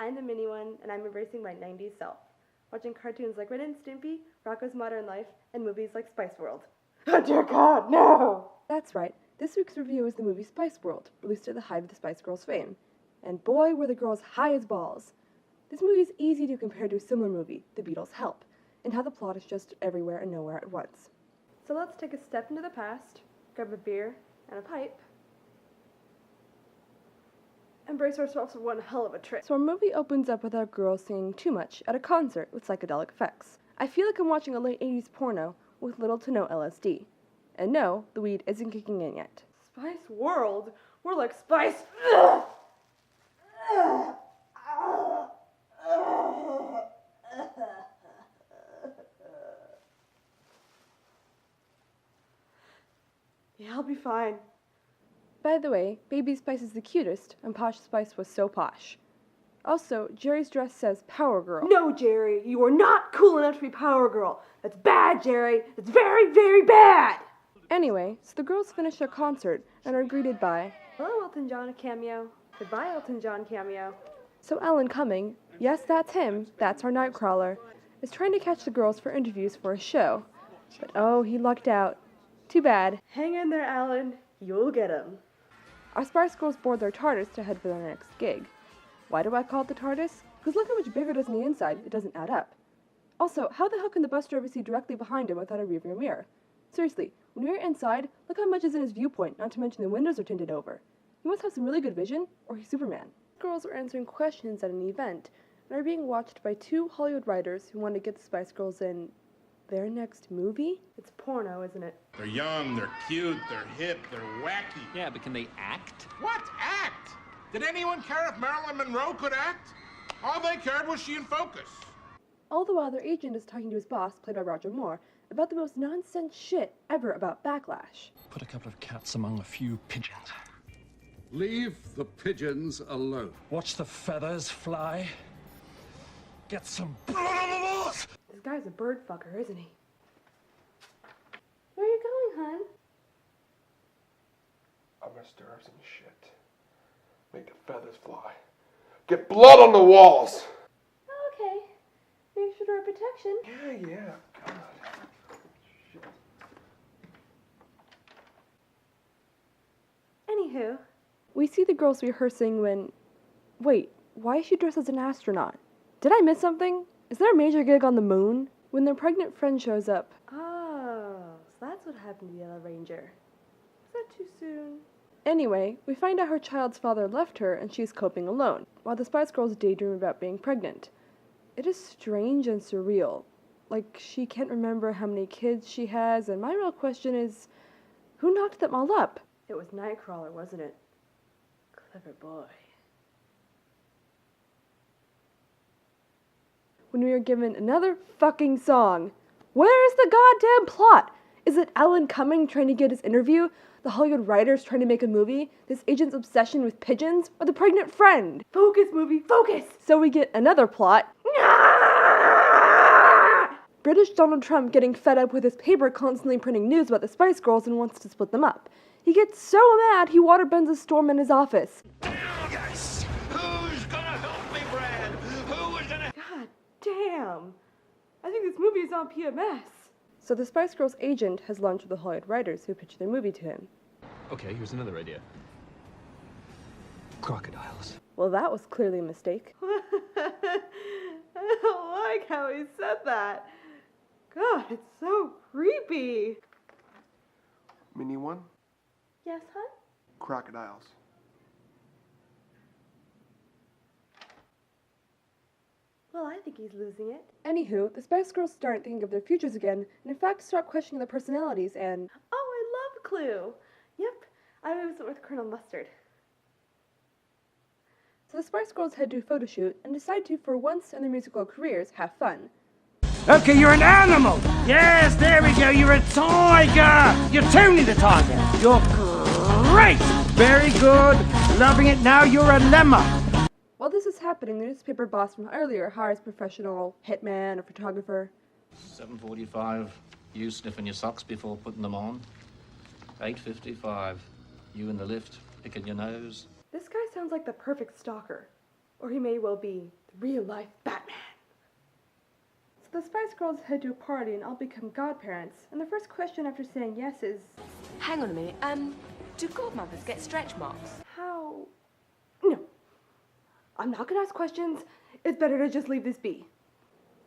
I'm the mini one, and I'm embracing my 90s self, watching cartoons like Ren and Stimpy, Rocko's Modern Life, and movies like Spice World. Oh dear God, no! That's right, this week's review is the movie Spice World, released at the height of the Spice Girls' fame. And boy, were the girls high as balls. This movie is easy to compare to a similar movie, The Beatles' Help, and how the plot is just everywhere and nowhere at once. So let's take a step into the past, grab a beer and a pipe, and brace ourselves for one hell of a trip. So our movie opens up with our girls singing Too Much at a concert with psychedelic effects. I feel like I'm watching a late 80s porno with little to no LSD. And no, the weed isn't kicking in yet. Spice World? We're like Spice... Yeah, I'll be fine. By the way, Baby Spice is the cutest, and Posh Spice was so posh. Also, Jerry's dress says Power Girl. No, Jerry, you are not cool enough to be Power Girl. That's bad, Jerry. That's very, very bad. Anyway, so the girls finish their concert and are greeted by, Hello, Elton John cameo. Goodbye, Elton John cameo. So Alan Cumming, yes, that's him, that's our Nightcrawler, is trying to catch the girls for interviews for a show. But oh, he lucked out. Too bad. Hang in there, Alan. You'll get him. Our Spice Girls board their TARDIS to head for their next gig. Why do I call it the TARDIS? Because look how much bigger it is on the inside, it doesn't add up. Also, how the hell can the bus driver see directly behind him without a rearview mirror? Seriously, when you're inside, look how much is in his viewpoint, not to mention the windows are tinted over. He must have some really good vision, or he's Superman. Girls are answering questions at an event, and are being watched by two Hollywood writers who want to get the Spice Girls in their next movie? It's porno, isn't it? They're young, they're cute, they're hip, they're wacky. Yeah, but can they act? What? Act? Did anyone care if Marilyn Monroe could act? All they cared was she in focus. All the while, their agent is talking to his boss, played by Roger Moore, about the most nonsense shit ever about Backlash. Put a couple of cats among a few pigeons. Leave the pigeons alone. Watch the feathers fly. Get some blood on the walls! This guy's a bird fucker, isn't he? Where are you going, hon? I'm gonna stir up some shit. Make the feathers fly. Get blood on the walls! Oh, okay. Make sure to wear protection. Yeah. God. Shit. Anywho. We see the girls rehearsing when... Wait, why is she dressed as an astronaut? Did I miss something? Is there a major gig on the moon? When their pregnant friend shows up. Oh, so that's what happened to the Yellow Ranger. Is that too soon? Anyway, we find out her child's father left her and she's coping alone, while the Spice Girls daydream about being pregnant. It is strange and surreal. Like, she can't remember how many kids she has, and my real question is, who knocked them all up? It was Nightcrawler, wasn't it? Clever boy. When we are given another fucking song. Where is the goddamn plot? Is it Alan Cumming trying to get his interview? The Hollywood writers trying to make a movie? This agent's obsession with pigeons? Or the pregnant friend? Focus, movie, focus! So we get another plot. British Donald Trump getting fed up with his paper constantly printing news about the Spice Girls and wants to split them up. He gets so mad he waterbends a storm in his office. Yes! Who's gonna help me, Brad? Who is gonna... God damn. I think this movie is on PMS. So the Spice Girls agent has lunch with the Hollywood writers who pitch their movie to him. Okay, here's another idea. Crocodiles. Well, that was clearly a mistake. I don't like how he said that. God, it's so creepy. Mini one? Yes, hon? Crocodiles. Well, I think he's losing it. Anywho, the Spice Girls start thinking of their futures again, and in fact start questioning their personalities and... Oh, I love Clue. Yep, I was with Colonel Mustard. So the Spice Girls head to a photo shoot and decide to, for once in their musical careers, have fun. Okay, you're an animal. Yes, there we go. You're a tiger. You're Tony the tiger. You're great. Very good. Loving it. Now you're a lemma. While this is happening, the newspaper boss from earlier hires professional hitman or photographer. 7:45, you sniffing your socks before putting them on. 8:55, you in the lift, picking your nose. This guy sounds like the perfect stalker. Or he may well be the real-life Batman. So the Spice Girls head to a party and all become godparents, and the first question after saying yes is, Hang on a minute, do godmothers get stretch marks? How? No. I'm not gonna ask questions. It's better to just leave this be.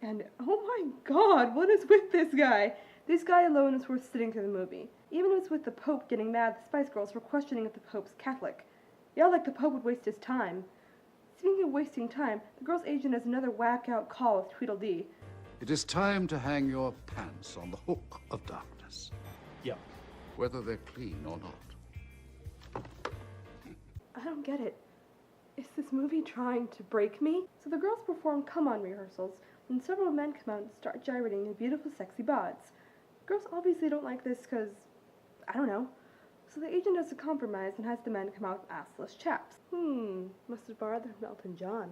and oh my god, what is with this guy? This guy alone is worth sitting through the movie. Even if it's with the Pope getting mad at the Spice Girls for questioning if the Pope's Catholic. Yeah, like the Pope would waste his time. Speaking of wasting time, the girl's agent has another whack-out call with Tweedledee. It is time to hang your pants on the hook of darkness. Yeah. Whether they're clean or not. I don't get it. Is this movie trying to break me? So the girls perform come-on rehearsals, when several men come out and start gyrating their beautiful, sexy bods. Girls obviously don't like this because, I don't know. So the agent does a compromise and has the men come out with assless chaps. Must have borrowed them from Elton John.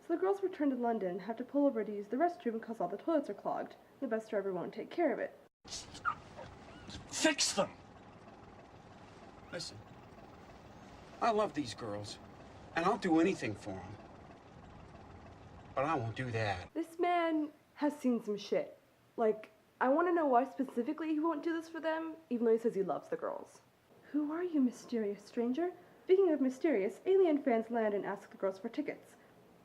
So the girls return to London and have to pull over to use the restroom because all the toilets are clogged. The bus driver won't take care of it. Fix them! Listen, I love these girls, and I'll do anything for them. But I won't do that. This man has seen some shit. Like, I want to know why specifically he won't do this for them, even though he says he loves the girls. Who are you, mysterious stranger? Speaking of mysterious, alien fans land and ask the girls for tickets.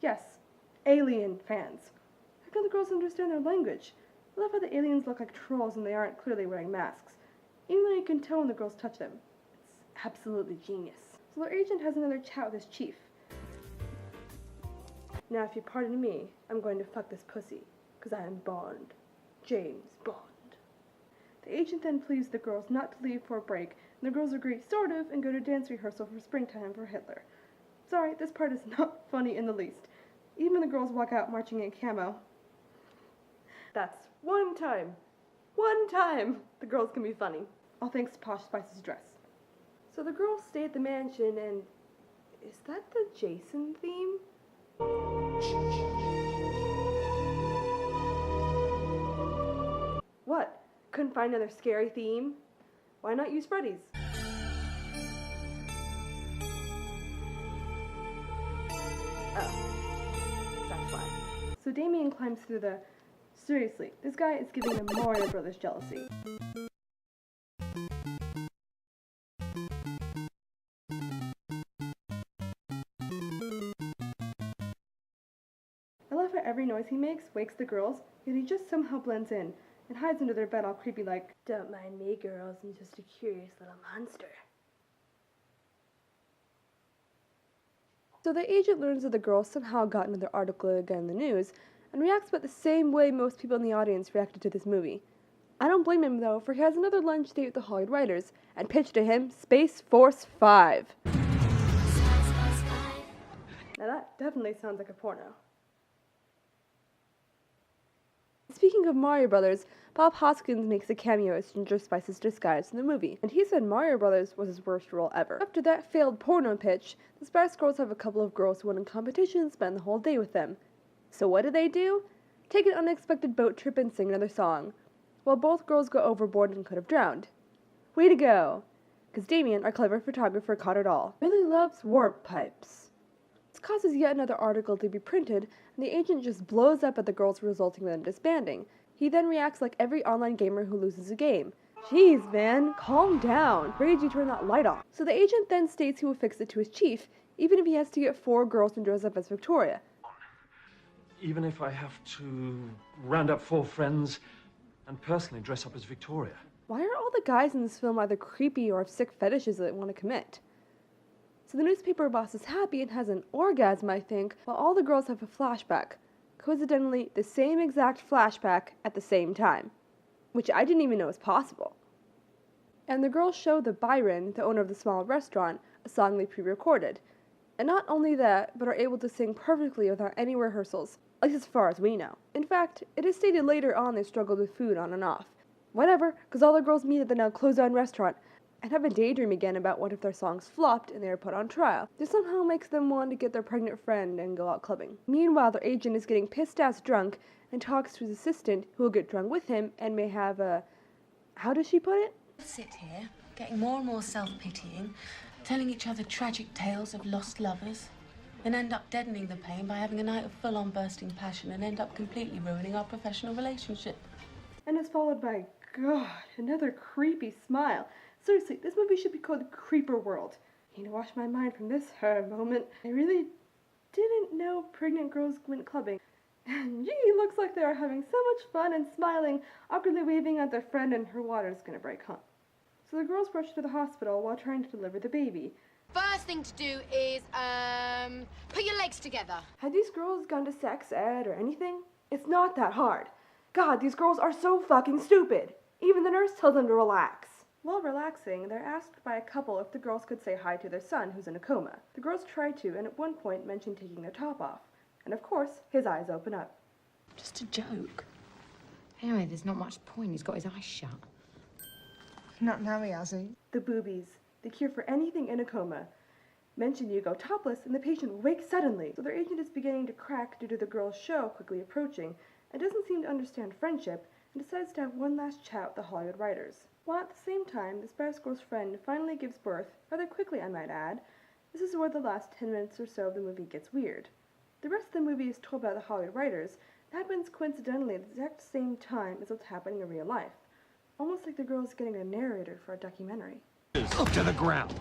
Yes, alien fans. How can the girls understand their language? I love how the aliens look like trolls and they aren't clearly wearing masks. Even though you can tell when the girls touch them. It's absolutely genius. So their agent has another chat with his chief. Now, if you pardon me, I'm going to fuck this pussy, because I am Bond. James Bond. The agent then pleads the girls not to leave for a break, and the girls agree, sort of, and go to dance rehearsal for Springtime for Hitler. Sorry, this part is not funny in the least. Even the girls walk out marching in camo. That's one time the girls can be funny. All thanks to Posh Spice's dress. So the girls stay at the mansion and... is that the Jason theme? What? Couldn't find another scary theme? Why not use Freddy's? Oh. That's why. So Damien climbs through the... Seriously, this guy is giving the Mario Brothers jealousy. I love how every noise he makes wakes the girls, yet he just somehow blends in and hides under their bed all creepy like, Don't mind me, girls, I'm just a curious little monster. So the agent learns that the girls somehow got another article again in the news, and reacts about the same way most people in the audience reacted to this movie. I don't blame him though, for he has another lunch date with the Hollywood writers, and pitched to him Space Force 5. Now that definitely sounds like a porno. Speaking of Mario Brothers, Bob Hoskins makes a cameo as Ginger Spice's disguise in the movie, and he said Mario Brothers was his worst role ever. After that failed porno pitch, the Spice Girls have a couple of girls who win a competition and spend the whole day with them. So what do? Take an unexpected boat trip and sing another song, while both girls go overboard and could have drowned. Way to go! Because Damien, our clever photographer, caught it all. Really loves warp pipes. This causes yet another article to be printed, and the agent just blows up at the girls, resulting in them disbanding. He then reacts like every online gamer who loses a game. Jeez, man, calm down. Ready to turn that light off. So the agent then states he will fix it to his chief, even if he has to get 4 girls to dress up as Victoria. Even if I have to round up 4 friends and personally dress up as Victoria. Why are all the guys in this film either creepy or have sick fetishes that they want to commit? So the newspaper boss is happy and has an orgasm, I think, while all the girls have a flashback. Coincidentally, the same exact flashback at the same time, which I didn't even know was possible. And the girls show the Byron, the owner of the small restaurant, a song they pre-recorded. And not only that, but are able to sing perfectly without any rehearsals, at least as far as we know. In fact, it is stated later on they struggled with food on and off. Whatever, because all the girls meet at the now closed-down restaurant and have a daydream again about what if their songs flopped and they are put on trial. This somehow makes them want to get their pregnant friend and go out clubbing. Meanwhile, their agent is getting pissed-ass drunk and talks to his assistant, who will get drunk with him and may have a... how does she put it? Sit here, getting more and more self-pitying, telling each other tragic tales of lost lovers. then end up deadening the pain by having a night of full-on bursting passion and end up completely ruining our professional relationship. And is followed by, God, another creepy smile. Seriously, this movie should be called Creeper World. I need to wash my mind from this moment. I really didn't know pregnant girls went clubbing. And gee, looks like they are having so much fun and smiling, awkwardly waving at their friend, and her water's gonna break, huh? So the girls rush to the hospital while trying to deliver the baby. First thing to do is, put your legs together. Had these girls gone to sex ed or anything? It's not that hard. God, these girls are so fucking stupid. Even the nurse tells them to relax. While relaxing, they're asked by a couple if the girls could say hi to their son who's in a coma. The girls try to, and at one point mention taking their top off. And of course, his eyes open up. Just a joke. Anyway, there's not much point. He's got his eyes shut. Not now, has he? The boobies, the cure for anything in a coma. Mention you go topless and the patient wakes suddenly. So their agent is beginning to crack due to the girl's show quickly approaching, and doesn't seem to understand friendship, and decides to have one last chat with the Hollywood writers. While at the same time, the Spice Girl's friend finally gives birth, rather quickly I might add. This is where the last 10 minutes or so of the movie gets weird. The rest of the movie is told by the Hollywood writers. It happens coincidentally at the exact same time as what's happening in real life. Almost like the girl's getting a narrator for a documentary. To the ground.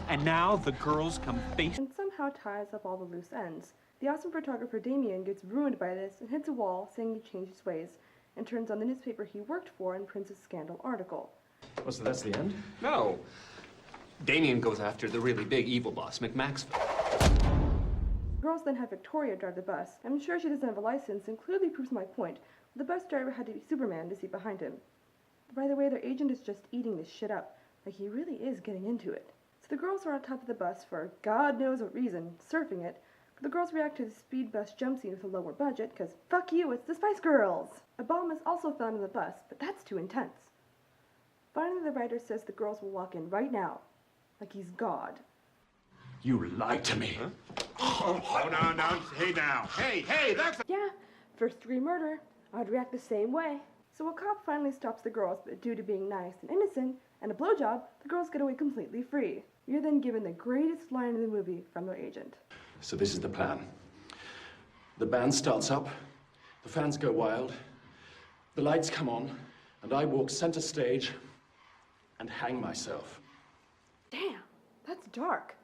And now the girls come face And somehow ties up all the loose ends. The awesome photographer Damien gets ruined by this and hits a wall saying he changed his ways, and turns on the newspaper he worked for and prints a scandal article. Oh, so that's the end? No. Damien goes after the really big evil boss, McMaxville. Girls then have Victoria drive the bus. I'm sure she doesn't have a license and clearly proves my point. The bus driver had to be Superman to see behind him. By the way, their agent is just eating this shit up, like he really is getting into it. So the girls are on top of the bus for God knows what reason, surfing it. The girls react to the speed bus jump scene with a lower budget, because fuck you, it's the Spice Girls! A bomb is also found on the bus, but that's too intense. Finally, the writer says the girls will walk in right now, like he's God. You lied to me. Oh, no, hey now. Hey, that's... Yeah, first-degree murder. I'd react the same way. So a cop finally stops the girls, but due to being nice and innocent, and a blowjob, the girls get away completely free. We are then given the greatest line in the movie from their agent. So this is the plan. The band starts up, the fans go wild, the lights come on, and I walk center stage and hang myself. Damn, that's dark.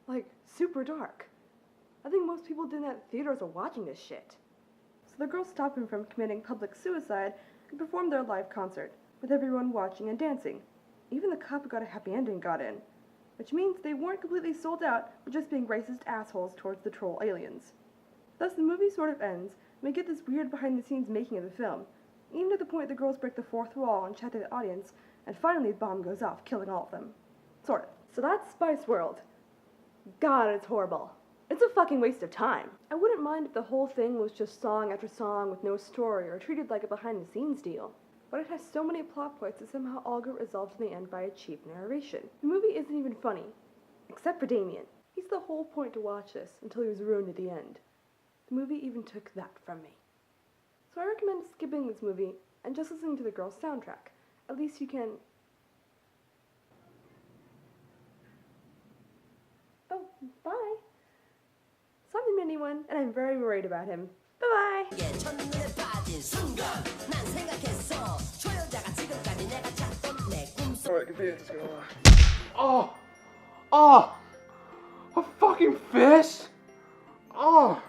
Like, super dark. I think most people in that theaters are watching this shit. So the girls stop him from committing public suicide and perform their live concert, with everyone watching and dancing. Even the cop who got a happy ending got in. Which means they weren't completely sold out, but just being racist assholes towards the troll aliens. Thus the movie sort of ends, and we get this weird behind-the-scenes making of the film, even to the point the girls break the fourth wall and chat to the audience, and finally the bomb goes off, killing all of them. Sort of. So that's Spice World. God, it's horrible. It's a fucking waste of time. I wouldn't mind if the whole thing was just song after song with no story or treated like a behind-the-scenes deal. But it has so many plot points that somehow all get resolved in the end by a cheap narration. The movie isn't even funny. Except for Damien. He's the whole point to watch this, until he was ruined at the end. The movie even took that from me. So I recommend skipping this movie and just listening to the girls' soundtrack. At least you can... Oh, bye. So I'm the Mini One, and I'm very worried about him. Bye-bye! Alright, computer's just gonna lie. Oh! A fucking fish? Oh!